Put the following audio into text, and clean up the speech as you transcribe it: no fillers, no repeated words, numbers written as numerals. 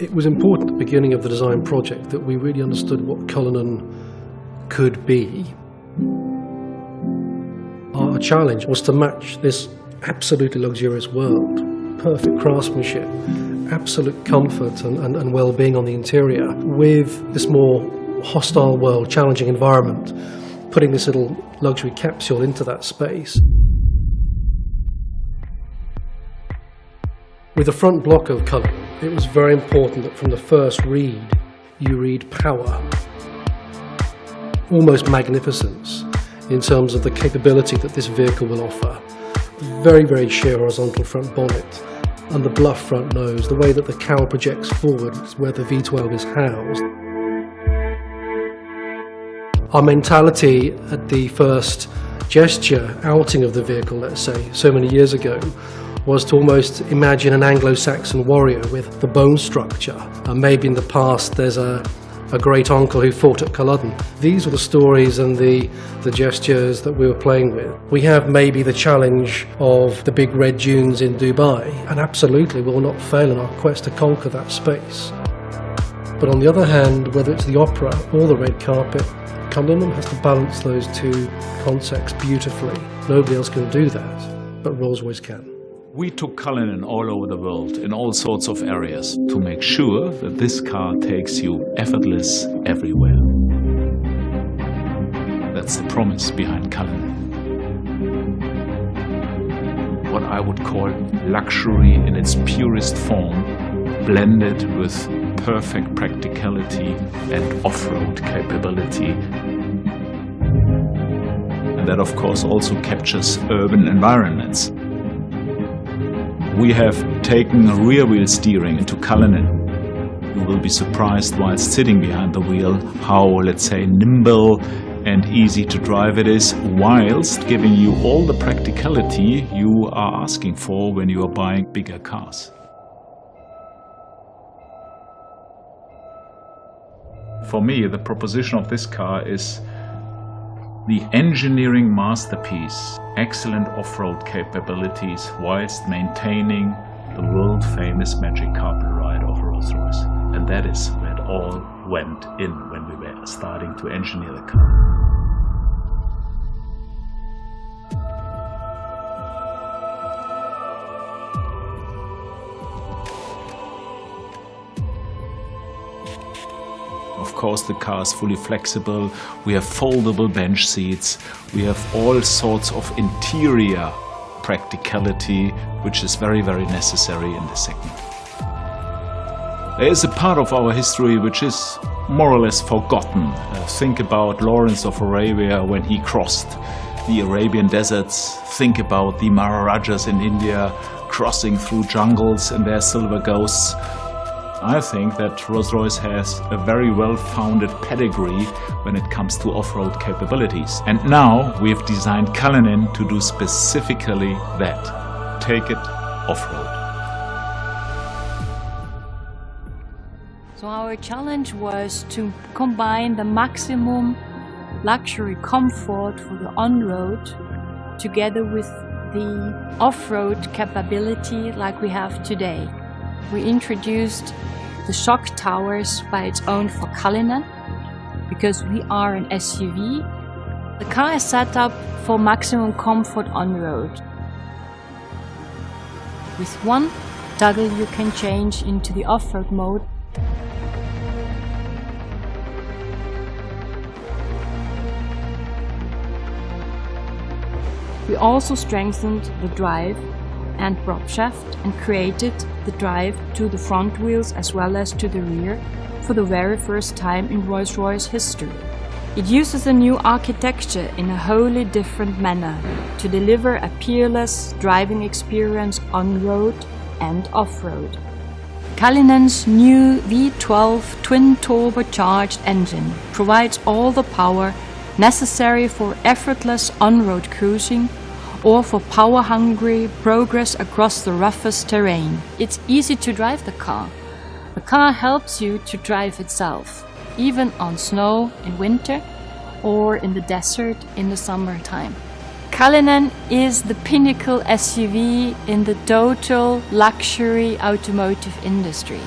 It was important at the beginning of the design project that we really understood what Cullinan could be. Our challenge was to match this absolutely luxurious world, perfect craftsmanship, absolute comfort and well-being on the interior, with this more hostile world, challenging environment, putting this little luxury capsule into that space. With the front block of Cullinan, it was very important that from the first read, you read power, almost magnificence, in terms of the capability that this vehicle will offer. Very, very sheer horizontal front bonnet, and the bluff front nose, the way that the cowl projects forward where the V12 is housed. Our mentality at the first gesture outing of the vehicle, let's say, so many years ago, was to almost imagine an Anglo-Saxon warrior with the bone structure. And maybe in the past there's a great uncle who fought at Culloden. These were the stories and the gestures that we were playing with. We have maybe the challenge of the big red dunes in Dubai, and absolutely we will not fail in our quest to conquer that space. But on the other hand, whether it's the opera or the red carpet, Cullinan has to balance those two concepts beautifully. Nobody else can do that, but Rolls-Royce can. We took Cullinan all over the world, in all sorts of areas, to make sure that this car takes you effortless everywhere. That's the promise behind Cullinan. What I would call luxury in its purest form, blended with perfect practicality and off-road capability. And that of course also captures urban environments. We have taken rear-wheel steering into Cullinan. You will be surprised whilst sitting behind the wheel how, let's say, nimble and easy to drive it is, whilst giving you all the practicality you are asking for when you are buying bigger cars. For me, the proposition of this car is the engineering masterpiece, excellent off-road capabilities whilst maintaining the world-famous magic carpet ride of Rolls-Royce. And that is where it all went in when we were starting to engineer the car. Of course, the car is fully flexible, we have foldable bench seats, we have all sorts of interior practicality, which is very, very necessary in this segment. There is a part of our history which is more or less forgotten. Think about Lawrence of Arabia when he crossed the Arabian deserts. Think about the Maharajas in India crossing through jungles in their silver ghosts. I think that Rolls-Royce has a very well-founded pedigree when it comes to off-road capabilities. And now we have designed Cullinan to do specifically that. Take it off-road. So our challenge was to combine the maximum luxury comfort for the on-road together with the off-road capability like we have today. We introduced the shock towers by its own for Cullinan because we are an SUV. The car is set up for maximum comfort on road. With one toggle you can change into the off-road mode. We also strengthened the drive and prop shaft and created the drive to the front wheels as well as to the rear for the very first time in Rolls-Royce history. It uses a new architecture in a wholly different manner to deliver a peerless driving experience on-road and off-road. Cullinan's new V12 twin-turbocharged engine provides all the power necessary for effortless on-road cruising or for power-hungry progress across the roughest terrain. It's easy to drive the car. The car helps you to drive itself, even on snow in winter or in the desert in the summertime. Cullinan is the pinnacle SUV in the total luxury automotive industry.